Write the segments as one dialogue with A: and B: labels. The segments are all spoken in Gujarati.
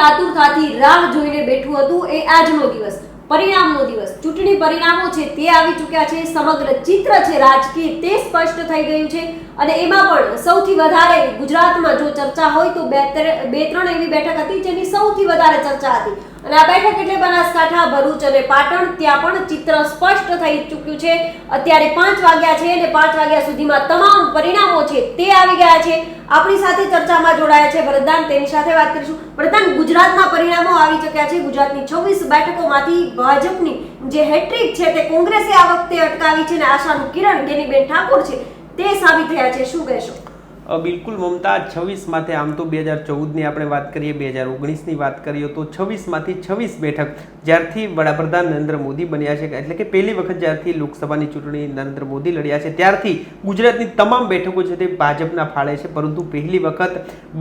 A: આતુરતાથી રાહ જોઈને બેઠું હતું એ આજનો દિવસ, પરિણામનો દિવસ. ચૂંટણી પરિણામો છે તે આવી ચૂક્યા છે. સમગ્ર ચિત્ર છે રાજકીય તે સ્પષ્ટ થઈ ગયું છે. અને એમાં પણ સૌથી વધારે ગુજરાતમાં જો ચર્ચા હોય તો બે ત્રણ એવી બેઠક હતી જેની સૌથી વધારે ચર્ચા હતી. અને આ બેઠક એટલે બનાસકાંઠા, ભરૂચ અને પાટણ. ત્યાં પણ ચિત્ર સ્પષ્ટ થઈ ચૂક્યું છે. અત્યારે 5 વાગ્યા છે અને 5 વાગ્યા સુધીમાં તમામ પરિણામો છે તે આવી ગયા છે. આપણી સાથે ચર્ચામાં જોડાયા છે ભરતદાન, તેની સાથે વાત કરીશું. ભરતદાન, ગુજરાતના પરિણામો આવી ચૂક્યા છે. ગુજરાતની 26 બેઠકોમાંથી ભાજપની જે હેટ્રિક છે તે કોંગ્રેસે આ વખતે અટકાવી છે અને આશાનું કિરણ ગેનીબેન ઠાકોર છે તે સાબિત થયા છે. શું કહેશો?
B: બિલકુલ મમતા, 26 માંથી આમ તો 2014ની આપણે વાત કરીએ, 2019ની વાત કરીએ તો 26 માંથી 26 બેઠક જ્યારથી વડાપ્રધાન નરેન્દ્ર મોદી બન્યા છે, એટલે કે પહેલી વખત જ્યારથી લોકસભાની ચૂંટણી નરેન્દ્ર મોદી લડ્યા છે ત્યારથી ગુજરાતની તમામ બેઠકો છે તે ભાજપના ફાળે છે. પરંતુ પહેલી વખત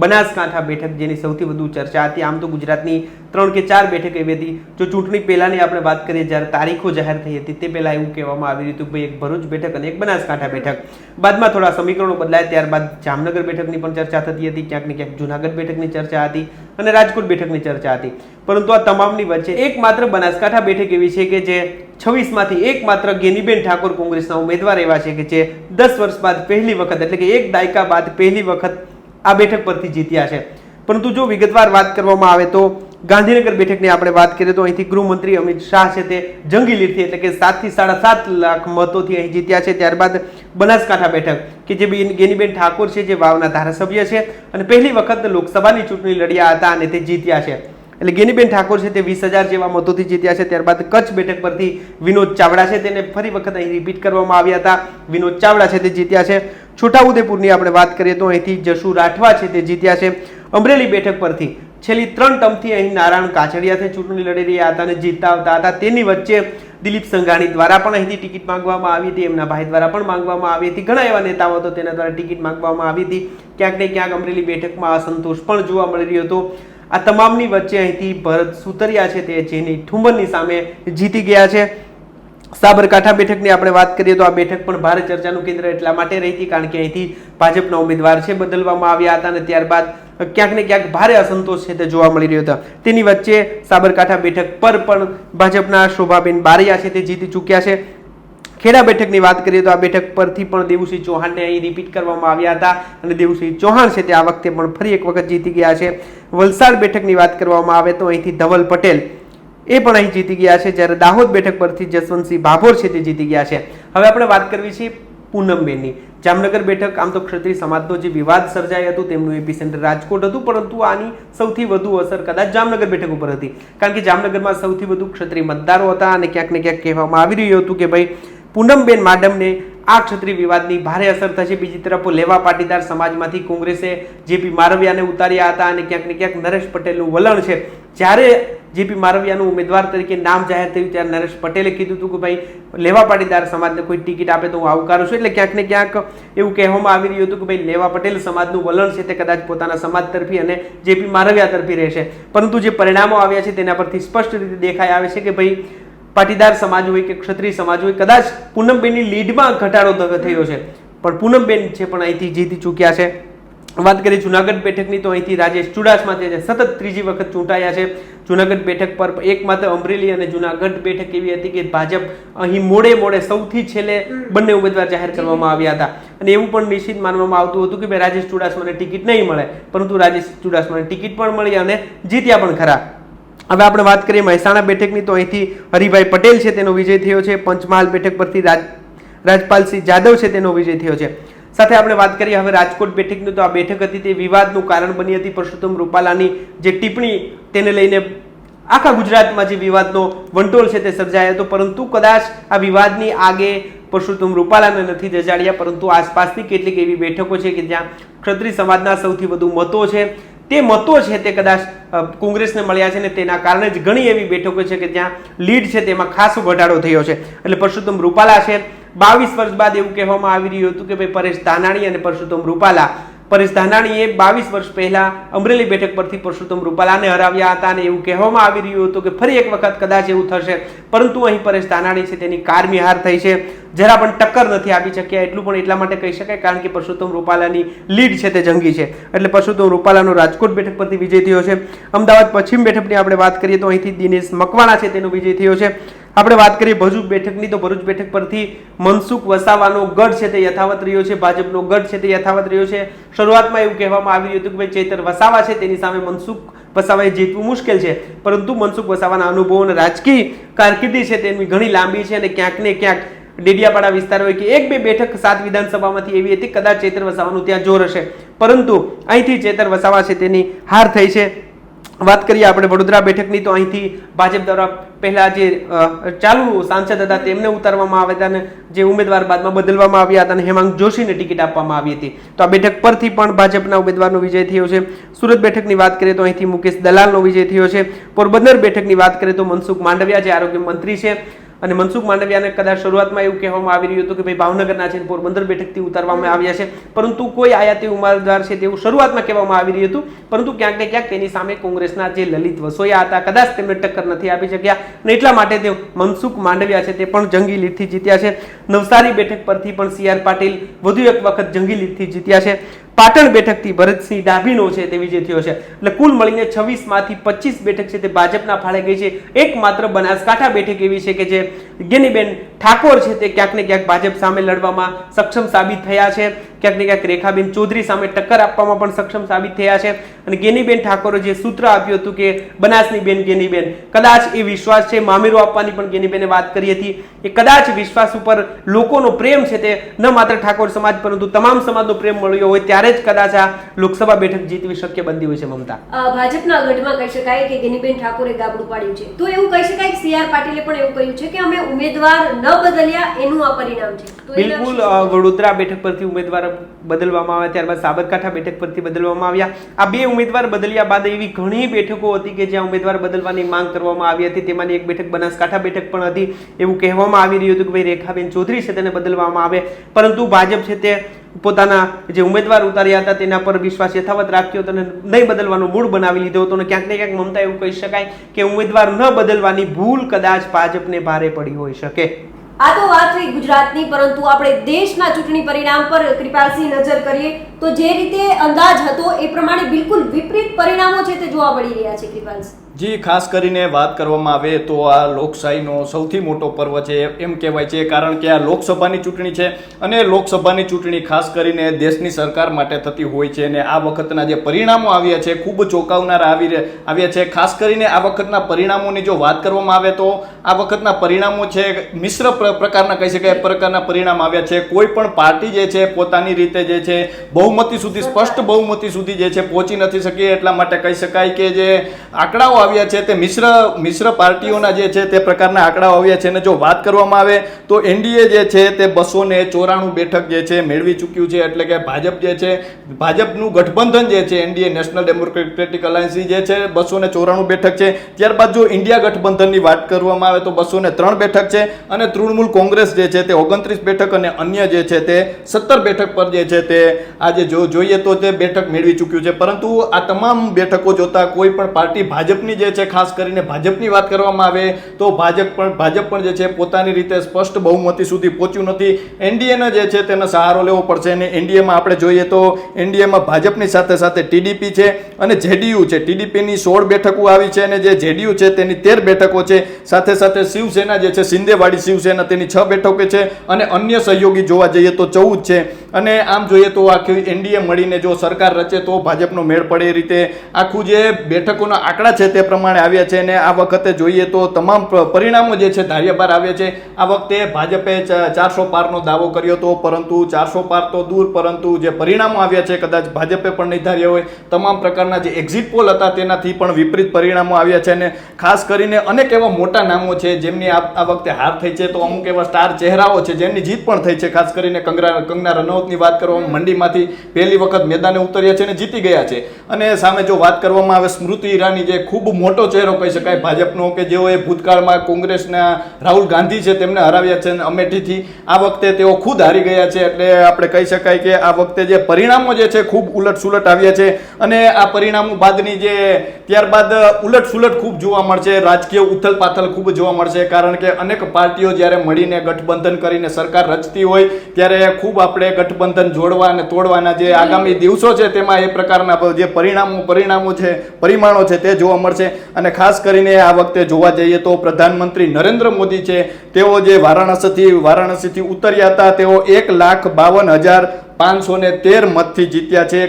B: બનાસકાંઠા બેઠક જેની સૌથી વધુ ચર્ચા હતી. આમ તો ગુજરાતની 3 કે 4 બેઠક એવી હતી. જો ચૂંટણી પહેલાની આપણે વાત કરીએ, જ્યારે તારીખો જાહેર થઈ હતી તે પહેલા એવું કહેવામાં આવી રહ્યું હતું કે એક ભરૂચ બેઠક અને એક બનાસકાંઠા બેઠક. બાદમાં થોડા સમીકરણો બદલાયા, ત્યારબાદ જામનગર બેઠકની પણ ચર્ચા થતી હતી, ક્યાંક ને ક્યાંક જુનાગઢ બેઠકની ચર્ચા હતી અને રાજકોટ બેઠકની ચર્ચા હતી. પરંતુ આ તમામની વચ્ચે એકમાત્ર બનાસકાંઠા બેઠક એવી છે કે જે 26 માંથી એકમાત્ર ગેનીબેન ઠાકોર કોંગ્રેસના ઉમેદવાર એવા છે કે જે 10 વર્ષ બાદ પહેલી વખત, એટલે કે એક દાયકા બાદ પહેલી વખત આ બેઠક પરથી જીત્યા છે. પરંતુ જો વિગતવાર વાત કરવામાં આવે તો ગાંધીનગર બેઠકની આપણે વાત કરીએ તો અહીંથી ગૃહમંત્રી અમિત શાહ છે તે જંગી લીડથી, એટલે કે 7 થી 7.5 લાખ મતોથી અહીં જીત્યા છે. ત્યારબાદ બનાસકાંઠા બેઠક કે જે ગેનીબેન ઠાકોર છે જે વાવના ધારાસભ્ય છે અને પહેલી વખત લોકસભાની ચૂંટણી લડ્યા હતા અને તે જીત્યા છે. એટલે ગેનીબેન ઠાકોર છે તે 20,000 જેવા મતોથી જીત્યા છે. ત્યારબાદ કચ્છ બેઠક પરથી વિનોદ ચાવડા છે તેને ફરી વખત અહીં રિપીટ કરવામાં આવ્યા હતા. વિનોદ ચાવડા છે તે જીત્યા છે. છોટાઉદેપુરની આપણે વાત કરીએ તો અહીંથી જશુ રાઠવા છે તે જીત્યા છે. અમરેલી બેઠક પરથી છેલ્લી 3 ટર્મથી અહીં નારાયણ કાછડિયાથી ચૂંટણી લડી રહ્યા હતા અને જીતતા આવતા હતા. તેની વચ્ચે દિલીપ સંઘાણી દ્વારા પણ અહીંથી ટિકિટ માંગવામાં આવી હતી, એમના ભાઈ દ્વારા પણ માંગવામાં આવી હતી. ઘણા એવા નેતાઓ હતો તેના દ્વારા ટિકિટ માંગવામાં આવી હતી. ક્યાંક ને ક્યાંક અમરેલી બેઠકમાં અસંતોષ પણ જોવા મળી રહ્યો હતો. આ તમામની વચ્ચે અહીંથી ભરત સુતરિયા છે તે જેની ઠુંબરની સામે જીતી ગયા છે. સાબરકાંઠા બેઠકની આપણે વાત કરીએ તો આ બેઠક પણ ભારે ચર્ચાનું કેન્દ્ર એટલા માટે રહી હતી કારણ કે અહીંથી ભાજપના ઉમેદવાર છે બદલવામાં આવ્યા હતા અને ત્યારબાદ ક્યાંક ને ક્યાંક ભારે અસંતોષ છે તે જોવા મળી રહ્યો હતો. તેની વચ્ચે સાબરકાંઠા બેઠક પર પણ ભાજપના શોભાબેન બારૈયા છે તે જીતી ચૂક્યા છે. ખેડા બેઠકની વાત કરીએ તો આ બેઠક પરથી પણ દેવુસિંહ ચૌહાણને અહીં રિપીટ કરવામાં આવ્યા હતા અને દેવુસિંહ ચૌહાણ છે તે આ વખતે પણ ફરી એક વખત જીતી ગયા છે. વલસાડ બેઠકની વાત કરવામાં આવે તો અહીંથી ધવલ પટેલ એ પણ અહીં જીતી ગયા છે, જ્યારે દાહોદ બેઠક પરથી જસવંતસિંહ ભાભોર છે તે જીતી ગયા છે. હવે આપણે વાત કરવી છે પૂનમબેનની. જામનગર બેઠક, આમ તો ક્ષત્રિય સમાજનો જે વિવાદ સર્જાયો હતો તેમનું એપિસેન્ટર રાજકોટ હતું, પરંતુ આની સૌથી વધુ અસર કદાચ જામનગર બેઠક ઉપર હતી કારણ કે જામનગરમાં સૌથી વધુ ક્ષત્રિય મતદારો હતા અને ક્યાંક ને ક્યાંક કહેવામાં આવી રહ્યું હતું કે ભાઈ પૂનમબેન માડમને આ ક્ષત્રિય વિવાદની ભારે અસર થશે. બીજી તરફ લેવા પાટીદાર સમાજમાંથી કોંગ્રેસે જેપી મારવિયાને ઉતાર્યા હતા અને ક્યાંક ને ક્યાંક નરેશ પટેલનું વલણ છે. જ્યારે જેપી મારવિયાનું ઉમેદવાર તરીકે નામ જાહેર થયું ત્યારે નરેશ પટેલે કીધું હતું કે ભાઈ લેવા પાટીદાર સમાજને કોઈ ટિકિટ આપે તો હું આવકારું છું. એટલે ક્યાંક ને ક્યાંક એવું કહેવામાં આવી રહ્યું હતું કે ભાઈ લેવા પટેલ સમાજનું વલણ છે તે કદાચ પોતાના સમાજ તરફી અને જેપી મારવિયા તરફી રહેશે. પરંતુ જે પરિણામો આવ્યા છે તેના પરથી સ્પષ્ટ રીતે દેખાઈ આવે છે કે ભાઈ પાટીદાર સમાજ હોય કે ક્ષત્રિય સમાજ હોય, કદાચ પૂનમબેનની લીડમાં ઘટાડો થયો છે પણ પૂનમબેન છે પણ અહીંથી જીતી ચૂક્યા છે. વાત કરીએ જુનાગઢ બેઠકની તો અહીંથી રાજેશ ચુડાસમા છે સતત 3જી વખત ચૂંટાયા છે. જુનાગઢ બેઠક પર એકમાત્ર અમરેલી અને જુનાગઢ બેઠક એવી હતી કે ભાજપ અહીં મોડે સૌથી છેલ્લે બંને ઉમેદવાર જાહેર કરવામાં આવ્યા હતા અને એવું પણ નિશ્ચિત માનવામાં આવતું હતું કે ભાઈ રાજેશ ચુડાસમાને ટિકિટ નહીં મળે, પરંતુ રાજેશ ચુડાસમાને ટિકિટ પણ મળી અને જીત્યા પણ ખરા. હવે આપણે વાત કરીએ મહેસાણા બેઠકની તો અહીંથી હરિભાઈ પટેલ છે તેનો વિજય થયો છે. પંચમહાલ બેઠક પરથી રાજપાલસિંહ જાદવ છે તેનો વિજય થયો છે. સાથે આપણે વાત કરીએ હવે રાજકોટ બેઠકની તો આ બેઠક હતી તે વિવાદનું કારણ બની હતી. પરસોત્તમ રૂપાલાની જે ટિપ્પણી તેને લઈને આખા ગુજરાતમાં જે વિવાદનો વંટોળ છે તે સર્જાયો હતો, પરંતુ કદાચ આ વિવાદની આગે પરસોત્તમ રૂપાલાને નથી જજાડ્યા, પરંતુ આસપાસની કેટલીક એવી બેઠકો છે કે જ્યાં ક્ષત્રિય સમાજના સૌથી વધુ મતો છે તે મતો છે તે કદાચ કોંગ્રેસને મળ્યા છે અને તેના કારણે જ ઘણી એવી બેઠકો છે કે જ્યાં લીડ છે તેમાં ખાસો ઘટાડો થયો છે. એટલે પરસોત્તમ રૂપાલા છે 22 વર્ષ બાદ એવું કહેવામાં આવી રહ્યું હતું કે ભાઈ પરેશ ધાનાણી અને પરસોત્તમ રૂપાલા પરેશ ધાનાણીએ 22 વર્ષ પહેલા અમરેલી બેઠક પરથી પરસોત્તમ રૂપાલાને હરાવ્યા હતા અને એવું કહેવામાં આવી રહ્યું હતું કે ફરી એક વખત કદાચ એવું થશે, પરંતુ અહીં પરેશ ધાનાણી છે તેની કારમી હાર થઈ છે, જરા પણ ટક્કર નથી આપી શક્યા. એટલું પણ એટલા માટે કહી શકાય કારણ કે પરસોત્તમ રૂપાલાની લીડ છે તે જંગી છે, એટલે પરસોત્તમ રૂપાલાનો રાજકોટ બેઠક પરથી વિજય થયો છે. અમદાવાદ પશ્ચિમ બેઠકની આપણે વાત કરીએ તો અહીંથી દિનેશ મકવાણા છે તેનો વિજય થયો છે. આપણે વાત કરીએ ભરૂચ બેઠકની તો ભરૂચ બેઠક પરથી મનસુખ વસાવાનો ગઢ છે તે યથાવત રહ્યો છે, ભાજપનો ગઢ છે તે યથાવત રહ્યો છે. શરૂઆતમાં એવું કહેવામાં આવી રહ્યું હતું કે ભાઈ ચૈતર વસાવા છે તેની સામે મનસુખ વસાવાએ જીતવું મુશ્કેલ છે, પરંતુ મનસુખ વસાવાના અનુભવો અને રાજકીય કારકિર્દી છે તેની ઘણી લાંબી છે અને ક્યાંક ને ક્યાંક ડેડિયાપાડા વિસ્તાર હોય કે 1-2 બેઠક 7 વિધાનસભામાંથી એવી હતી કદાચ ચૈતર વસાવાનું ત્યાં જોર હશે, પરંતુ અહીંથી ચૈતર વસાવા છે તેની હાર થઈ છે. વાત કરીએ આપણે વડોદરા બેઠકની તો અહીંથી ભાજપ દ્વારા પહેલા જે ચાલુ સાંસદ હતા તેમને ઉતારવામાં આવ્યા હતા અને જે ઉમેદવાર બાદમાં બદલવામાં આવ્યા હતા અને હેમાંગ જોશીને ટિકિટ આપવામાં આવી હતી. તો આ બેઠક પરથી પણ ભાજપના ઉમેદવારનો વિજય થયો છે. સુરત બેઠકની વાત કરીએ તો અહીંથી મુકેશ દલાલનો વિજય થયો છે. પોરબંદર બેઠકની વાત કરીએ તો મનસુખ માંડવિયા જે આરોગ્ય મંત્રી છે અને મનસુખ માંડવિયાને કદાચ શરૂઆતમાં એવું કહેવામાં આવી રહ્યું હતું કે ભાઈ ભાવનગરના છે પોરબંદર બેઠકથી ઉતારવામાં આવ્યા છે, પરંતુ કોઈ આયાતી ઉમેદવાર છે તેવું શરૂઆતમાં કહેવામાં આવી રહ્યું હતું, પરંતુ ક્યાંક ને ક્યાંક તેની સામે કોંગ્રેસના જે લલિત વસોયા હતા કદાચ તેમને ટક્કર નથી આપી શક્યા અને એટલા માટે તે મનસુખ માંડવિયા છે તે પણ જંગી લીડથી જીત્યા છે. નવસારી બેઠક પરથી પણ CR પાટીલ વધુ એક વખત જંગી લીડથી જીત્યા છે. પાટણ બેઠકથી ભરતસિંહ ડાભીનો છે તે વિજય થયો છે. એટલે કુલ મળીને 26 માંથી 25 બેઠક છે તે ભાજપના ફાળે ગઈ છે. એકમાત્ર બનાસકાંઠા બેઠક એવી છે કે જે ગેનીબેન ઠાકોર છે તે ક્યાંક ને ક્યાંક ભાજપ સામે લડવામાં સક્ષમ સાબિત થયા છે, ક્યાંક ને ક્યાંક રેખાબેન ચૌધરી સામે ટક્કર આપવામાં પણ સક્ષમ સાબિત થયા છે. અને ગેનીબેન ઠાકોરે જે સૂત્ર આપ્યું હતું કે બનાસની બેન ગેનીબેન, કદાચ એ વિશ્વાસ છે, મામેરો આપવાની પણ ગેનીબેને વાત કરી હતી કે કદાચ વિશ્વાસ ઉપર લોકોનો પ્રેમ છે તે ન માત્ર ઠાકોર સમાજ પરંતુ તમામ સમાજનો પ્રેમ મળ્યો હોય ત્યારે જ કદાચ આ લોકસભા બેઠક જીતવી શક્ય બનતી હોય છે. મમતા,
A: ભાજપના ગઢમાં કહી શકાય કે ગેનીબેન ઠાકોરે ગાબડું પાડ્યું છે, તો એવું કહી શકાય કે CR પાટીલે પણ એવું કહ્યું છે કે અમે ઉમેદવાર ન બદલ્યા એનું આ પરિણામ છે.
B: બિલકુલ, વડોદરા બેઠક પરથી ઉમેદવાર બદલવામાં આવ્યા, ત્યારબાદ સાબરકાંઠા બેઠક પરથી બદલવામાં આવ્યા. આ બે ઉમેદવાર બદલ્યા બાદ એવી ઘણી બેઠકો હતી કે જ્યાં ઉમેદવાર બદલવાની માંગ કરવામાં આવી હતી. તેમાંની એક બેઠક બનાસકાંઠા બેઠક પણ હતી. એવું કહેવામાં આવી રહ્યું હતું કે ભાઈ રેખાબેન ચૌધરી છે તેને બદલવામાં આવે, પરંતુ ભાજપ છે તે પોતાના જે ઉમેદવાર ઉતાર્યા હતા તેના પર વિશ્વાસ યથાવત રાખ્યો હતો અને નહીં બદલવાનો મૂળ બનાવી લીધો હતો. અને ક્યાંક ને ક્યાંક મમતા એવું કહી શકાય કે ઉમેદવાર ન બદલવાની ભૂલ કદાચ ભાજપને ભારે પડી હોઈ શકે.
A: આ તો વાત થઈ ગુજરાતની, પરંતુ આપણે દેશના ચૂંટણી પરિણામ પર કૃપાલસિંહ નજર કરીએ તો જે રીતે અંદાજ હતો એ પ્રમાણે બિલકુલ વિપરીત પરિણામો છે તે જોવા મળી રહ્યા છે. કૃપાલસિંહ
C: જી, ખાસ કરીને વાત કરવામાં આવે તો આ લોકશાહીનો સૌથી મોટો પર્વ છે એમ કહેવાય છે, કારણ કે આ લોકસભાની ચૂંટણી છે અને લોકસભાની ચૂંટણી ખાસ કરીને દેશની સરકાર માટે થતી હોય છે. અને આ વખતના જે પરિણામો આવ્યા છે ખૂબ ચોંકાવનારા આવ્યા છે. ખાસ કરીને આ વખતના પરિણામોની જો વાત કરવામાં આવે તો આ વખતના પરિણામો છે મિશ્ર પ્રકારના કહી શકાય પ્રકારના પરિણામ આવ્યા છે. કોઈ પણ પાર્ટી જે છે પોતાની રીતે જે છે બહુમતી સુધી, સ્પષ્ટ બહુમતી સુધી જે છે પહોંચી નથી શકી. એટલા માટે કહી શકાય કે જે આંકડાઓ આવ્યા છે તે મિશ્ર પાર્ટીઓના જે છે તે પ્રકારના આંકડાઓ આવ્યા છે. અને જો વાત કરવામાં આવે તો એનડીએ જે છે તે 294 બેઠક જે છે મેળવી ચૂક્યું છે. એટલે કે ભાજપ જે છે, ભાજપનું ગઠબંધન જે છે એનડીએ નેશનલ ડેમોક્રેટિક અલાયન્સ જે છે 294 બેઠક છે. ત્યારબાદ જો ઇન્ડિયા ગઠબંધનની વાત કરવામાં આવે તો 203 બેઠક છે અને તૃણમૂલ કોંગ્રેસ જે છે તે 29 બેઠક અને અન્ય જે છે તે 17 બેઠક પર જે છે તે આજે જોઈએ તો તે બેઠક મેળવી ચૂક્યું છે. પરંતુ આ તમામ બેઠકો જોતા કોઈ પણ પાર્ટી ભાજપની જે છે, ખાસ કરીને ભાજપની વાત કરવામાં આવે તો ભાજપ પણ જે છે પોતાની રીતે સ્પષ્ટ બહુમતી સુધી પહોંચ્યું નથી. એનડીએનો જે છે તેનો સહારો લેવો પડશે. અને એનડીએમાં આપણે જોઈએ તો એનડીએમાં ભાજપની સાથે સાથે ટીડીપી છે અને જેડીયુ છે. ટીડીપીની 16 બેઠકો આવી છે અને જે જેડીયુ છે તેની 13 બેઠકો છે. સાથે સાથે શિવસેના જે છે, શિંદેવાડી શિવસેના, તેની 6 બેઠકો છે અને અન્ય સહયોગી જોવા જઈએ તો 14 છે. અને આમ જોઈએ તો આખી એનડીએ મળીને જો સરકાર રચે તો ભાજપનો મેળ પડે એ રીતે આખું જે બેઠકોના આંકડા છે તે પ્રમાણે આવ્યા છે. અને આ વખતે જોઈએ તો તમામ પરિણામો જે છે ધાર્યા બહાર આવ્યા છે. આ વખતે ભાજપે 400 પારનો દાવો કર્યો હતો, પરંતુ 400 પાર તો દૂર, પરંતુ જે પરિણામો આવ્યા છે કદાચ ભાજપે પણ નહીં ધાર્યા હોય. તમામ પ્રકારના જે એક્ઝિટ પોલ હતા તેનાથી પણ વિપરીત પરિણામો આવ્યા છે. અને ખાસ કરીને અનેક એવા મોટા નામો છે જેમની આ વખતે હાર થઈ છે, તો અમુક એવા સ્ટાર ચહેરાઓ છે જેમની જીત પણ થઈ છે. ખાસ કરીને કંગના રનૌતની વાત કરવામાં, મંડીમાંથી પહેલી વખત મેદાને ઉતર્યા છે અને જીતી ગયા છે. અને સામે જો વાત કરવામાં આવે સ્મૃતિ ઈરાની જે ખૂબ ખૂબ મોટો ચહેરો કહી શકાય ભાજપનો, કે જેઓએ ભૂતકાળમાં કોંગ્રેસના રાહુલ ગાંધી છે તેમને હરાવ્યા છે અમેઠીથી. આ વખતે તેઓ ખુદ હારી ગયા છે. એટલે આપણે કહી શકાય કે આ વખતે જે પરિણામો જે છે ખૂબ ઉલટસુલટ આવ્યા છે. અને આ પરિણામો બાદની જે ત્યારબાદ ઉલટસુલટ ખૂબ જોવા મળશે, રાજકીય ઉથલપાથલ ખૂબ જોવા મળશે. કારણ કે અનેક પાર્ટીઓ જ્યારે મળીને ગઠબંધન કરીને સરકાર રચતી હોય ત્યારે ખૂબ આપણે ગઠબંધન જોડવા અને તોડવાના જે આગામી દિવસો છે તેમાં એ પ્રકારના જે પરિમાણો છે તે જોવા મળશે. અને ખાસ કરીને આ વખતે જોવા જઈએ તો પ્રધાનમંત્રી નરેન્દ્ર મોદી છે તેઓ જે વારાણસીથી ઉતર્યા હતા તેઓ 1,52,513 મતથી જીત્યા છે.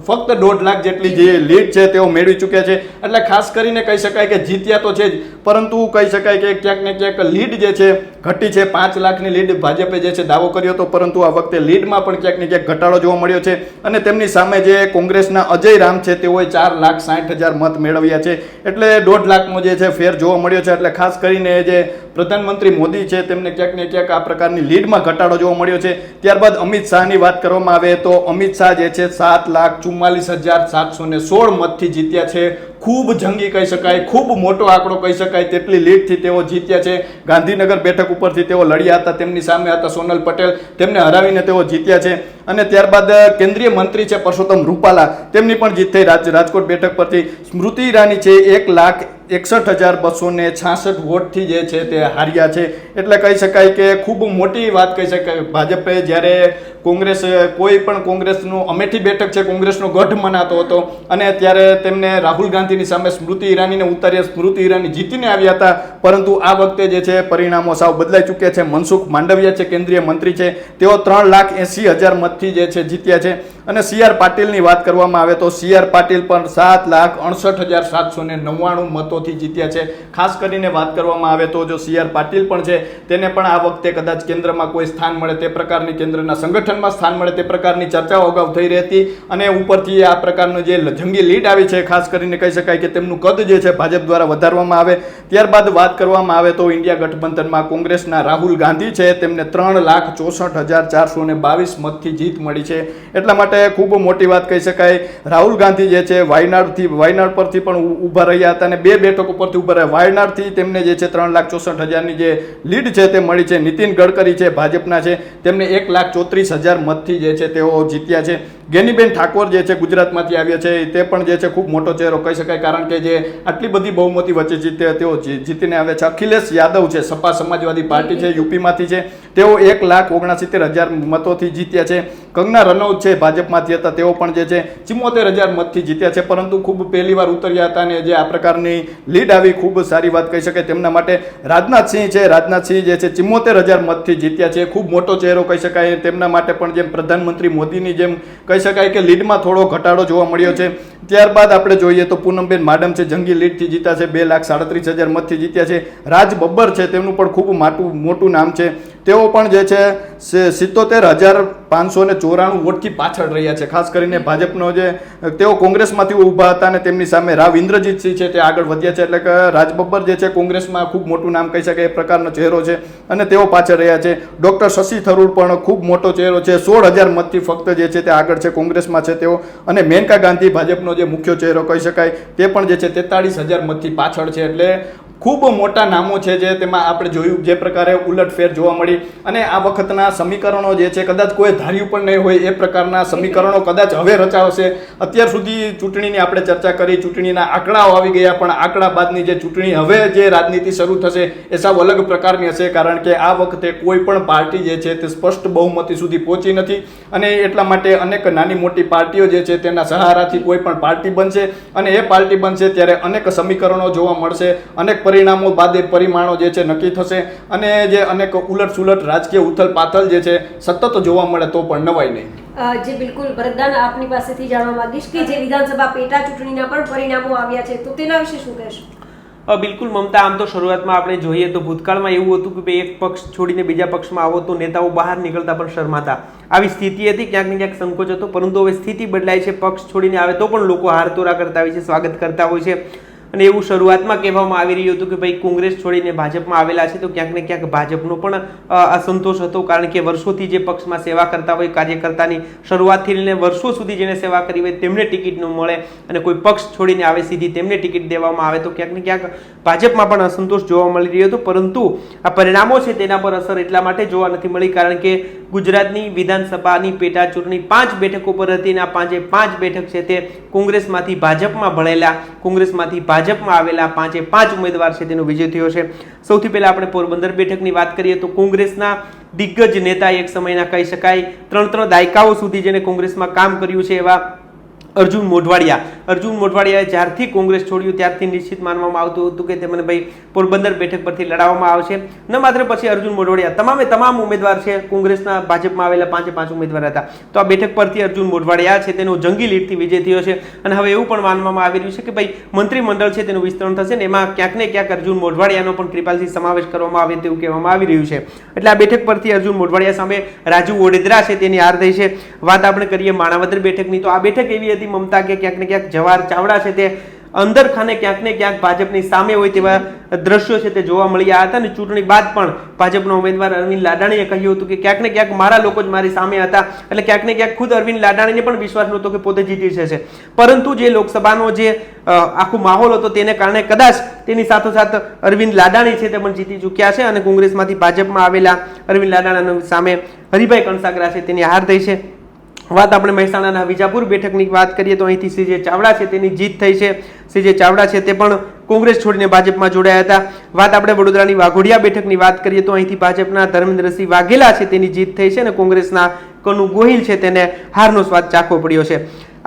C: ફક્ત 1.5 લાખ જેટલી જે લીડ છે તેઓ મેળવી ચૂક્યા છે. એટલે ખાસ કરીને કહી શકાય કે જીત્યા તો છે જ, પરંતુ કહી શકાય કે ક્યાંક ને ક્યાંક લીડ જે છે ઘટી છે. 5 લાખની લીડ ભાજપે જે છે દાવો કર્યો હતો, પરંતુ આ વખતે લીડમાં પણ ક્યાંક ને ક્યાંક ઘટાડો જોવા મળ્યો છે. અને તેમની સામે જે કોંગ્રેસના અજય રામ છે તેઓએ 4,60,000 મત મેળવ્યા છે. એટલે 1.5 લાખનો જે છે ફેર જોવા મળ્યો છે. એટલે ખાસ કરીને જે પ્રધાનમંત્રી મોદી છે તેમને ક્યાંક ને ક્યાંક આ પ્રકારની લીડમાં ઘટાડો જોવા મળ્યો છે. ત્યારબાદ અમિત શાહની વાત કરવામાં આવે તો અમિત શાહ જે છે 7,44,716 મતથી જીત્યા છે. ખૂબ જંગી કહી શકાય, ખૂબ મોટો આંકડો કહી શકાય તેટલી લીડથી તેઓ જીત્યા છે. ગાંધીનગર બેઠક ઉપરથી તેઓ લડ્યા હતા, તેમની સામે હતા સોનલ પટેલ, તેમને હરાવીને તેઓ જીત્યા છે. અને ત્યારબાદ કેન્દ્રીય મંત્રી છે પરસોત્તમ રૂપાલા, તેમની પણ જીત થઈ રાજકોટ બેઠક પરથી. સ્મૃતિ ઈરાની છે 1,61,266 વોટથી જે છે તે હાર્યા છે. એટલે કહી શકાય કે ખૂબ મોટી વાત કહી શકાય. ભાજપે જ્યારે કોંગ્રેસનું અમેઠી બેઠક છે કોંગ્રેસનો ગઢ મનાતો હતો અને ત્યારે તેમને રાહુલ ગાંધીની સામે સ્મૃતિ ઈરાનીને ઉતાર્યા. સ્મૃતિ ઈરાની જીતીને આવ્યા હતા, પરંતુ આ વખતે જે છે પરિણામો સાવ બદલાઈ ચૂક્યા છે. મનસુખ માંડવિયા છે કેન્દ્રીય મંત્રી છે, તેઓ 3,80,000 મતથી જે છે જીત્યા છે. અને CR પાટીલની વાત કરવામાં આવે તો CR પાટીલ પણ 7,68,799 મતોથી જીત્યા છે. ખાસ કરીને વાત કરવામાં આવે તો જો CR પાટીલ પણ છે તેને પણ આ વખતે કદાચ કેન્દ્રમાં કોઈ સ્થાન મળે તે પ્રકારની, કેન્દ્રના સંગઠનમાં સ્થાન મળે તે પ્રકારની ચર્ચાઓ અગાઉ થઈ રહી હતી. અને ઉપરથી આ પ્રકારનું જે જંગી લીડ આવી છે, ખાસ કરીને કહી શકાય કે તેમનું કદ જે છે ભાજપ દ્વારા વધારવામાં આવે. ત્યારબાદ વાત કરવામાં આવે તો ઇન્ડિયા ગઠબંધનમાં કોંગ્રેસના રાહુલ ગાંધી છે તેમને 3,64,422 મતથી જીત મળી છે. એટલા માટે ખૂબ મોટી વાત કહી શકાય. રાહુલ ગાંધી જે છે વાયનાડ પરથી પણ ઊભા રહ્યા હતા અને 2 બેઠકો પરથી ઊભા રહ્યા. વાયનાડથી તેમને જે છે 3,64,000ની જે લીડ છે તે મળી છે. નીતિન ગડકરી છે ભાજપના છે, તેમને 1,34,000 મતથી જે છે તેઓ જીત્યા છે. ગેનીબેન ઠાકોર જે છે ગુજરાતમાંથી આવ્યા છે, તે પણ જે છે ખૂબ મોટો ચહેરો કહી શકાય, કારણ કે જે આટલી બધી બહુમતી વચ્ચે તેઓ જીતીને આવ્યા છે. અખિલેશ યાદવ છે, સપા સમાજવાદી પાર્ટી છે, યુપીમાંથી છે, તેઓ 1,69,000 મતોથી જીત્યા છે. કંગના રનૌત છે ભાજપમાંથી હતા, તેઓ પણ જે છે 74,000 મતથી જીત્યા છે, પરંતુ ખૂબ પહેલી વાર ઉતર્યા હતા અને જે આ પ્રકારની લીડ આવી ખૂબ સારી વાત કહી શકાય તેમના માટે. રાજનાથસિંહ છે, રાજનાથસિંહ જે છે 74,000 મતથી જીત્યા છે. ખૂબ મોટો ચહેરો કહી શકાય તેમના માટે પણ, જેમ પ્રધાનમંત્રી મોદીની જેમ કહી શકાય કે લીડમાં થોડો ઘટાડો જોવા મળ્યો છે. ત્યારબાદ આપણે જોઈએ તો પૂનમબેન માડમ છે, જંગી લીડથી જીત્યા છે, 2,37,000 મતથી જીત્યા છે. રાજ બબ્બર છે, તેમનું પણ ખૂબ મોટું નામ છે, તેઓ પણ જે છે 77,594 વોટથી પાછળ રહ્યા છે. ખાસ કરીને ભાજપનો જે તેઓ કોંગ્રેસમાંથી ઊભા હતા અને તેમની સામે રાવ ઇન્દ્રજીતસિંહ છે તે આગળ વધ્યા છે. એટલે કે રાજ બબ્બર જે છે કોંગ્રેસમાં ખૂબ મોટું નામ કહી શકાય એ પ્રકારનો ચહેરો છે અને તેઓ પાછળ રહ્યા છે. ડોક્ટર શશી થરૂર પણ ખૂબ મોટો ચહેરો છે, 16,000 મતથી ફક્ત જે છે તે આગળ છે, કોંગ્રેસમાં છે તેઓ. અને મેનકા ગાંધી ભાજપનો જે મુખ્ય ચહેરો કહી શકાય તે પણ જે છે 43,000 મતથી પાછળ છે. એટલે ખૂબ મોટા નામો છે જે તેમાં આપણે જોયું જે પ્રકારે ઉલટફેર જોવા મળી. અને આ વખતના સમીકરણો જે છે કદાચ કોઈ ધાર્યું પણ નહીં હોય એ પ્રકારના સમીકરણો કદાચ હવે રચાવશે. અત્યાર સુધી ચૂંટણીની આપણે ચર્ચા કરી, ચૂંટણીના આંકડાઓ આવી ગયા, પણ આંકડા બાદની જે ચૂંટણી હવે જે રાજનીતિ શરૂ થશે એ સાવ અલગ પ્રકારની હશે. કારણ કે આ વખતે કોઈ પણ પાર્ટી જે છે તે સ્પષ્ટ બહુમતી સુધી પહોંચી નથી અને એટલા માટે અનેક નાની મોટી પાર્ટીઓ જે છે તેના સહારાથી કોઈ પણ પાર્ટી બનશે અને એ પાર્ટી બનશે ત્યારે અનેક સમીકરણો જોવા મળશે, અનેક પરિણામો બાદ એ પરિમાણો જે છે નક્કી થશે અને જે અનેક ઉલટ રાજકીય ઉથલ પાથલ જે છે સતત જોવા મળે તો પણ નવાઈ નહીં.
A: જે બિલકુલ ભરતદાન, આપની પાસેથી જાણવા માંગીશ કે જે વિધાનસભા પેટા ચૂંટણીના પણ પરિણામો આવ્યા છે તો તેના વિશે શું કહેશો?
B: બિલકુલ મમતા, આમ તો શરૂઆતમાં આપણે જોઈએ તો ભૂતકાળમાં એવું હતું કે એક પક્ષ છોડીને બીજા પક્ષમાં આવો તો નેતાઓ બહાર નીકળતા પણ શરમાતા, આવી સ્થિતિ હતી, ક્યાંક ને ક્યાંક સંકોચ હતો. પરંતુ હવે સ્થિતિ બદલાય છે, પક્ષ છોડીને આવે તો પણ લોકો હારતોરા કરતા હોય છે, સ્વાગત કરતા હોય છે. અને એવું શરૂઆતમાં કહેવામાં આવી રહ્યું હતું કે ભાઈ કોંગ્રેસ છોડીને ભાજપમાં આવેલા છે તો ક્યાંક ને ક્યાંક ભાજપનો પણ અસંતોષ હતો, કારણ કે વર્ષોથી જે પક્ષમાં સેવા કરતા હોય, કાર્યકર્તાની શરૂઆતથી લઈને વર્ષો સુધી જેને સેવા કરી હોય તેમને ટિકિટ ન મળે અને કોઈ પક્ષ છોડીને આવે સીધી તેમને ટિકિટ દેવામાં આવે તો ક્યાંક ને ક્યાંક ભાજપમાં પણ અસંતોષ જોવા મળી રહ્યો હતો. પરંતુ આ પરિણામો છે તેના પર અસર એટલા માટે જોવા નથી મળી કારણ કે ગુજરાતની વિધાનસભાની પેટા ચૂંટણી 5 બેઠકો પર હતી અને આ 5 બેઠક છે તે કોંગ્રેસમાંથી ભાજપમાં ભળેલા, કોંગ્રેસમાંથી ભાજપમાં આવેલા 5 ઉમેદવાર છે તેનો વિજય થયો છે. સૌથી પહેલા આપણે પોરબંદર બેઠકની વાત કરીએ તો કોંગ્રેસના દિગ્ગજ નેતા, એક સમયના કહી શકાય 3 દાયકાઓ સુધી જેને કોંગ્રેસમાં કામ કર્યું છે એવા અર્જુન મોઢવાડિયાએ જ્યારથી કોંગ્રેસ છોડ્યું ત્યારથી નિશ્ચિત માનવામાં આવતું હતું કે તેમને ભાઈ પોરબંદર બેઠક પરથી લડાવવામાં આવશે. ન માત્ર પછી અર્જુન મોઢવાડિયા, તમામ ઉમેદવાર છે કોંગ્રેસના ભાજપમાં આવેલા 5 ઉમેદવાર હતા તો આ બેઠક પરથી અર્જુન મોઢવાડિયા છે તેનો જંગી લીડથી વિજય થયો છે. અને હવે એવું પણ માનવામાં આવી રહ્યું છે કે ભાઈ મંત્રીમંડળ છે તેનું વિસ્તરણ થશે ને એમાં ક્યાંક ને ક્યાંક અર્જુન મોઢવાડિયાનો પણ કૃપાલસિંહ સમાવેશ કરવામાં આવે તેવું કહેવામાં આવી રહ્યું છે. એટલે આ બેઠક પરથી અર્જુન મોઢવાડિયા સામે રાજુ ઓડેદરા છે તેની હાર થઈ છે. વાત આપણે કરીએ માણાવદર બેઠકની તો આ બેઠક એવી મમતા કે ક્યાંક ને ક્યાંક જવાહર ચાવડા છે તે અંદર ખાને ક્યાંક ને ક્યાંક ભાજપની સામે હોય તેવા દ્રશ્યો છે તે જોવા મળ્યા હતા અને ચૂંટણી બાદ પણ ભાજપના ઉમેદવાર અરવિંદ લાડાણીએ કહ્યું હતું કે ક્યાંક ને ક્યાંક મારા લોકો જ મારી સામે હતા. એટલે ક્યાંક ને ક્યાંક ખુદ અરવિંદ લાડાણીને પણ વિશ્વાસ નહોતો કે પોતે જીતી જશે, પરંતુ જે લોકસભાનો જે આખો માહોલ હતો તેને કારણે કદાચ તેની સાથોસાથ અરવિંદ લાડાણી છે તે પણ જીતી ચૂક્યા છે અને કોંગ્રેસમાંથી ભાજપમાં આવેલા અરવિંદ લાડાણી સામે હરિભાઈ કણસાગરા છે તેની હાર થઈ છે. વાત આપણે મહેસાણાના વિજાપુર બેઠકની વાત કરીએ તો અહીંથી સીજે ચાવડા છે તેની જીત થઈ છે. સીજે ચાવડા છે તે પણ કોંગ્રેસ છોડીને ભાજપમાં જોડાયા હતા. વાત આપણે વડોદરાની વાઘોડિયા બેઠકની વાત કરીએ તો અહીંથી ભાજપના ધર્મેન્દ્રસિંહ વાઘેલા છે તેની જીત થઈ છે અને કોંગ્રેસના કનુ ગોહિલ છે તેને હારનો સ્વાદ ચાખવો પડ્યો છે.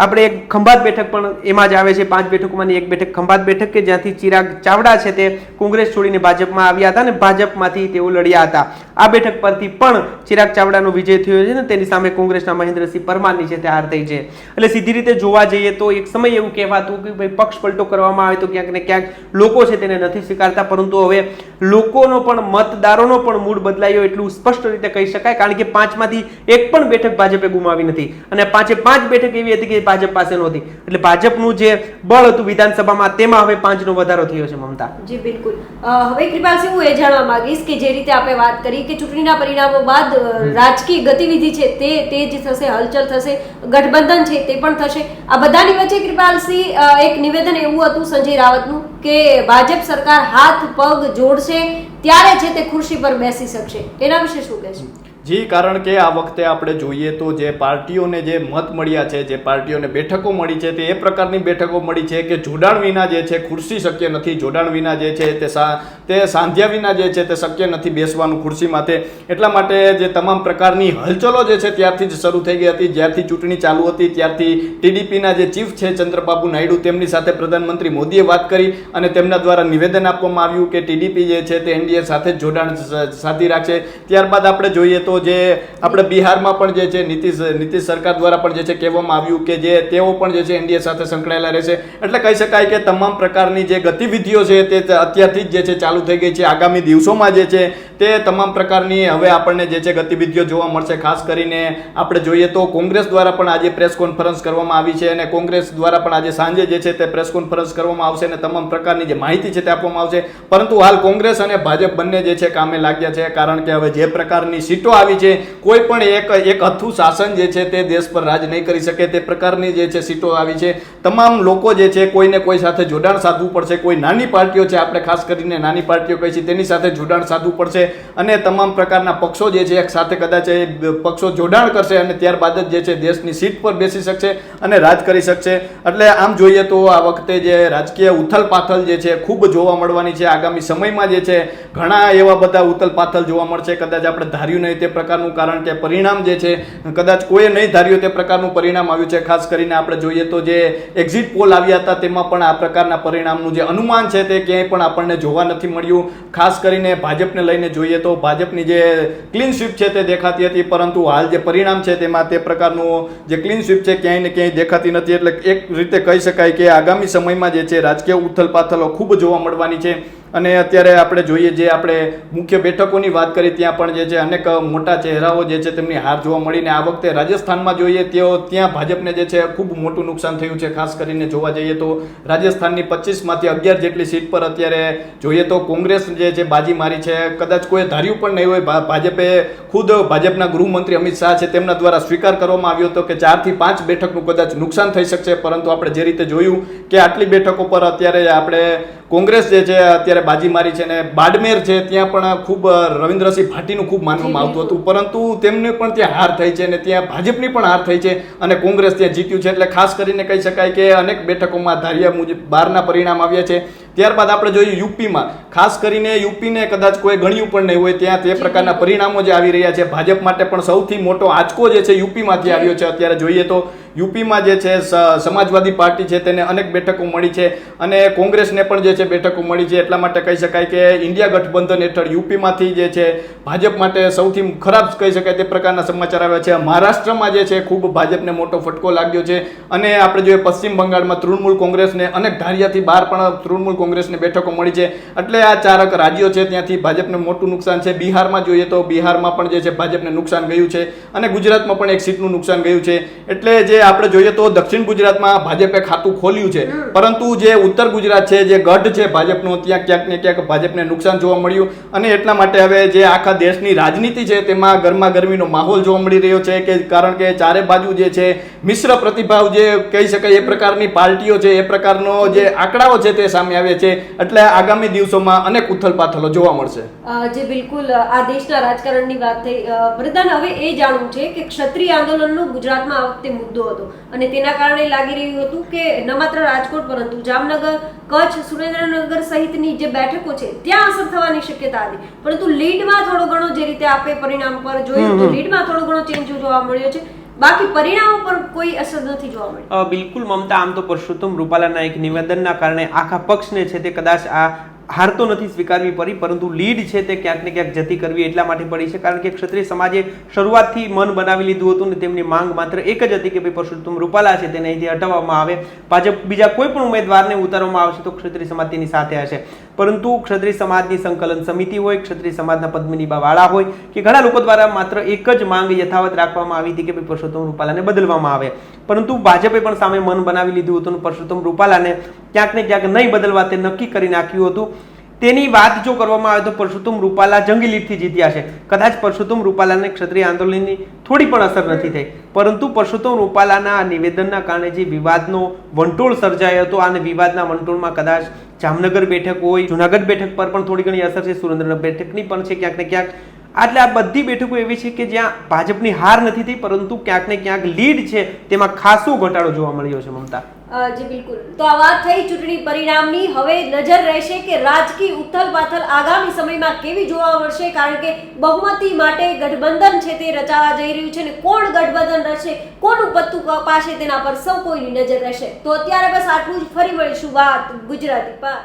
B: આપણે એક ખંભાત બેઠક પણ એમાં જ આવે છે. 5 બેઠકોમાંની એક બેઠક ખંભાત બેઠક કે જ્યાંથી ચિરાગ ચાવડા છે તે કોંગ્રેસ છોડીને ભાજપમાં આવ્યા હતા અને ભાજપમાંથી તેઓ લડ્યા હતા. આ બેઠક પરથી પણ ચિરાગ ચાવડાનો વિજય થયો છે ને તેની સામે કોંગ્રેસના મહેન્દ્રસિંહ પરમારની છે તે હાર થઈ છે. એટલે સીધી રીતે જોવા જઈએ તો એક સમય એવું કહેવાતું કે ભાઈ પક્ષ પલટો કરવામાં આવે તો ક્યાંક ને ક્યાંક લોકો છે તેને નથી સ્વીકારતા, પરંતુ હવે લોકોનો પણ મતદારોનો પણ મૂડ બદલાયો એટલું સ્પષ્ટ રીતે કહી શકાય, કારણ કે 5માંથી એક પણ બેઠક ભાજપે ગુમાવી નથી અને 5 બેઠક એવી હતી કે ભાજપ પાસે નહોતી. એટલે ભાજપનું જે બળ હતું વિધાનસભામાં તેમાં હવે 5નો વધારો થયો છે. મમતા
A: જી બિલકુલ. હવે કૃપાલસિંહ હું એ જાણવા માંગીશ કે જે રીતે આપણે વાત કરી કે ચૂંટણીના પરિણામો બાદ રાજકીય ગતિવિધિ છે તે તેજ થશે, હલચલ થશે, ગઠબંધન છે તે પણ થશે. આ બધાની વચ્ચે કૃપાલસિંહ એક નિવેદન એવું હતું સંજય રાવતનું કે ભાજપ સરકાર હાથ પગ જોડશે ત્યારે છે તે ખુરશી પર બેસી શકશે. એના વિશે શું કહેશો?
C: જી, કારણ કે આ વખતે આપણે જોઈએ તો જે પાર્ટીઓને જે મત મળ્યા છે, જે પાર્ટીઓને બેઠકો મળી છે તે એ પ્રકારની બેઠકો મળી છે કે જોડાણ વિના જે છે ખુરશી શક્ય નથી, જોડાણ વિના જે છે તે સાંધ્યા વિના જે છે તે શક્ય નથી બેસવાનું ખુરશી માથે. એટલા માટે જે તમામ પ્રકારની હલચલો જે છે ત્યારથી જ શરૂ થઈ ગઈ હતી. જ્યારથી ચૂંટણી ચાલુ હતી ત્યારથી ટીડીપીના જે ચીફ છે ચંદ્રબાબુ નાયડુ તેમની સાથે પ્રધાનમંત્રી મોદીએ વાત કરી અને તેમના દ્વારા નિવેદન આપવામાં આવ્યું કે ટીડીપી જે છે તે એનડીએ સાથે જોડાણ સાધી રાખશે. ત્યારબાદ આપણે જોઈએ તો જે આપણે બિહારમાં પણ જે છે નીતિશ સરકાર દ્વારા પણ જે છે કહેવામાં આવ્યું કે જે તેઓ પણ જે છે એનડીએ સાથે સંકળાયેલા રહેશે. એટલે કહી શકાય કે તમામ પ્રકારની જે ગતિવિધિઓ છે તે અત્યારથી જ જે છે ચાલુ થઈ ગઈ છે. આગામી દિવસોમાં જે છે તે તમામ પ્રકારની હવે આપણને જે છે ગતિવિધિઓ જોવા મળશે. ખાસ કરીને આપણે જોઈએ તો કોંગ્રેસ દ્વારા પણ આજે પ્રેસ કોન્ફરન્સ કરવામાં આવી છે અને કોંગ્રેસ દ્વારા પણ આજે સાંજે જે છે તે પ્રેસ કોન્ફરન્સ કરવામાં આવશે અને તમામ પ્રકારની જે માહિતી છે તે આપવામાં આવશે. પરંતુ હાલ કોંગ્રેસ અને ભાજપ બંને જે છે કામે લાગ્યા છે, કારણ કે હવે જે પ્રકારની સીટો આવી છે કોઈ પણ એક હથું શાસન જે છે તે દેશ પર રાજ નહીં કરી શકે તે પ્રકારની જે છે સીટો આવી છે. તમામ લોકો જે છે કોઈને કોઈ સાથે જોડાણ સાધવું પડશે. કોઈ નાની પાર્ટીઓ છે, આપણે ખાસ કરીને નાની પાર્ટીઓ કહી છે, તેની સાથે જોડાણ સાધવું પડશે અને તમામ પ્રકારના પક્ષો જે છે એક સાથે કદાચ એ પક્ષો જોડાણ કરશે અને ત્યારબાદ જ જે છે દેશની સીટ પર બેસી શકશે અને રાજ કરી શકશે. એટલે આમ જોઈએ તો આ વખતે જે રાજકીય ઉથલ પાથલ જે છે ખૂબ જોવા મળવાની છે. આગામી સમયમાં જે છે ઘણા એવા બધા ઉથલ પાથલ જોવા મળશે. કદાચ આપણે ધાર્યું નહીં તે પ્રકારનું, કારણ કે પરિણામ જે છે કદાચ કોઈએ નહીં ધાર્યું તે પ્રકારનું પરિણામ આવ્યું છે. ખાસ કરીને આપણે જોઈએ તો જે એક્ઝિટ પોલ આવ્યા હતા તેમાં પણ આ પ્રકારના પરિણામનું જે અનુમાન છે તે ક્યાંય પણ આપણને જોવા નથી મળ્યું. ખાસ કરીને ભાજપને લઈને જોઈએ તો ભાજપની જે ક્લીન સ્વીપ છે તે દેખાતી હતી, પરંતુ હાલ જે પરિણામ છે તેમાં તે પ્રકારનું જે ક્લીન સ્વીપ છે ક્યાંય ને ક્યાંય દેખાતી નથી. એટલે એક રીતે કહી શકાય કે આગામી સમયમાં જે છે રાજકીય ઉથલ પાથલો ખૂબ જોવા મળવાની છે અને અત્યારે આપણે જોઈએ જે આપણે મુખ્ય બેઠકોની વાત કરી ત્યાં પણ જે છે અનેક મોટા ચહેરાઓ જે છે તેમની હાર જોવા મળીને આ વખતે રાજસ્થાનમાં જોઈએ ત્યાં ભાજપને જે છે ખૂબ મોટું નુકસાન થયું છે. ખાસ કરીને જોવા જઈએ તો રાજસ્થાનની 25માંથી 11 જેટલી સીટ પર અત્યારે જોઈએ તો કોંગ્રેસ જે છે બાજી મારી છે. કદાચ કોઈ ધાર્યું પણ નહીં હોય. ભાજપે ખુદ ભાજપના ગૃહમંત્રી અમિત શાહ છે તેમના દ્વારા સ્વીકાર કરવામાં આવ્યો હતો કે 4 થી 5 બેઠકનું કદાચ નુકસાન થઈ શકશે, પરંતુ આપણે જે રીતે જોયું કે આટલી બેઠકો પર અત્યારે આપણે કોંગ્રેસ જે છે અત્યારે બાજી મારી છે ને બાડમેર છે ત્યાં પણ ખૂબ રવિન્દ્રસિંહ ભાટીનું ખૂબ માનવામાં આવતું હતું, પરંતુ તેમને પણ ત્યાં હાર થઈ છે અને ત્યાં ભાજપની પણ હાર થઈ છે અને કોંગ્રેસ ત્યાં જીત્યું છે. એટલે ખાસ કરીને કહી શકાય કે અનેક બેઠકોમાં ધાર્યા મુજબ બહારના પરિણામ આવ્યા છે. ત્યારબાદ આપણે જોઈએ યુપીમાં, ખાસ કરીને યુપીને કદાચ કોઈ ગણ્યું પણ નહીં હોય ત્યાં તે પ્રકારના પરિણામો જે આવી રહ્યા છે. ભાજપ માટે પણ સૌથી મોટો આંચકો જે છે યુપીમાંથી આવ્યો છે. અત્યારે જોઈએ તો યુપીમાં જે છે સમાજવાદી પાર્ટી છે તેને અનેક બેઠકો મળી છે અને કોંગ્રેસને પણ જે છે બેઠકો મળી છે. એટલા માટે કહી શકાય કે ઇન્ડિયા ગઠબંધન હેઠળ યુપીમાંથી જે છે ભાજપ માટે સૌથી ખરાબ કહી શકાય તે પ્રકારના સમાચાર આવ્યા છે. મહારાષ્ટ્રમાં જે છે ખૂબ ભાજપને મોટો ફટકો લાગ્યો છે અને આપણે જોઈએ પશ્ચિમ બંગાળમાં તૃણમૂલ કોંગ્રેસને અનેક ધાર્યાથી બહાર પણ તૃણમૂલ કોંગ્રેસને બેઠકો મળી છે. એટલે આ 4 રાજ્યો છે ત્યાંથી ભાજપને મોટું નુકસાન છે. બિહારમાં જોઈએ તો બિહારમાં પણ જે છે ભાજપને નુકસાન ગયું છે અને ગુજરાતમાં પણ એક સીટનું નુકસાન ગયું છે. એટલે જે આપણે જોઈએ તો દક્ષિણ ગુજરાતમાં ભાજપે ખાતું ખોલ્યું છે, પરંતુ જે ઉત્તર ગુજરાત છે જે ગઢ છે ભાજપનો ત્યાં ક્યાંક ને ક્યાંક ભાજપને નુકસાન જોવા મળ્યું અને એટલા માટે હવે જે આખા દેશની રાજનીતિ છે તેમાં ગરમા ગરમીનો માહોલ જોવા મળી રહ્યો છે કે કારણ કે ચારે બાજુ જે છે મિશ્ર પ્રતિભાવ જે કહી શકાય એ પ્રકારની પાર્ટીઓ છે, એ પ્રકારનો જે આંકડાઓ છે તે સામે આવે છે. એટલે આગામી દિવસોમાં અનેક ઉથલપાથલો જોવા મળશે.
A: જે બિલકુલ આ દેશના રાજકારણની વાત થઈ. વરદાન, હવે એ જાણવું છે કે ક્ષત્રિય આંદોલનનો ગુજરાતમાં આ વખતે મુદ્દો હતો અને તેના કારણે લાગી રહ્યું હતું કે ન માત્ર રાજકોટ પરંતુ જામનગર, કચ્છ, સુરેન્દ્રનગર સહિતની જે બેઠકો છે ત્યાં અસર થવાની શક્યતા હતી, પરંતુ લીડમાં થોડો ઘણો જે રીતે આપે પરિણામ પર જોયું તો લીડમાં થોડો ઘણો ચેન્જ જોવા મળ્યો છે, બાકી પરિણામો પર કોઈ અસર નથી જોવા મળી.
B: બિલકુલ મમતા, આમ તો પરસોત્તમ રૂપાલાના એક નિવેદનના કારણે આખા પક્ષને છે તે કદાચ આ હાર તો નથી સ્વીકારવી પડી, પરંતુ લીડ છે તે ક્યાંક ને ક્યાંક જતી કરવી એટલા માટે પડી છે કારણ કે ક્ષત્રિય સમાજે શરૂઆતથી મન બનાવી લીધું હતું ને તેમની માંગ માત્ર એક જ હતી કે ભાઈ પરસોત્તમ રૂપાલા છે તેને અહીંથી હટાવવામાં આવે. ભાજપ બીજા કોઈ પણ ઉમેદવારને ઉતારવામાં આવશે તો ક્ષત્રિય સમાજ તેની સાથે હશે, પરંતુ ક્ષત્રિય સમાજની સંકલન સમિતિ હોય, ક્ષત્રિય સમાજના પદ્મિનીબા વાળા હોય કે ઘણા લોકો દ્વારા માત્ર એક જ માંગ યથાવત રાખવામાં આવી હતી કે ભાઈ પરસોત્તમ રૂપાલાને બદલવામાં આવે, પરંતુ ભાજપે પણ સામે મન બનાવી લીધું હતું અને પરસોત્તમ રૂપાલાને ક્યાંક ને ક્યાંક નહીં બદલવા તે નક્કી કરી નાખ્યું હતું. તેની વાત જો કરવામાં આવે તો પરસોત્તમ રૂપાલા જંગી લીડથી જીત્યા છે. કદાચ પરસોત્તમ રૂપાલાને ક્ષત્રિય આંદોલનની થોડી પણ અસર નથી થઈ, પરંતુ પરસોત્તમ રૂપાલાના નિવેદનના કારણે જે વિવાદનો વંટોળ સર્જાયો હતો અને વિવાદના વંટોળમાં કદાચ જામનગર બેઠક હોય, જુનાગઢ બેઠક પર પણ થોડી ઘણી અસર છે, સુરેન્દ્રનગર બેઠકની પણ છે ક્યાંક ને ક્યાંક. એટલે આ બધી બેઠકો એવી છે કે જ્યાં ભાજપની હાર નથી થઈ, પરંતુ ક્યાંક ને ક્યાંક લીડ છે તેમાં ખાસો ઘટાડો જોવા મળ્યો છે. મમતા,
A: જી બિલકુલ. તો આ વાત થઈ ચૂંટણી પરિણામની. હવે નજર રહેશે કે રાજકીય ઉથલપાથલ આગામી સમયમાં કેવી જોવા મળશે, કારણ કે બહુમતી માટે ગઠબંધન છે તે રચાવા જઈ રહ્યું છે અને કોણ ગઠબંધન રહેશે, કોનું પત્તું કપાશે તેના પર સૌ કોઈની નજર રહેશે. તો અત્યારે બસ આટલું જ. ફરી મળીશું વાત ગુજરાતી પર.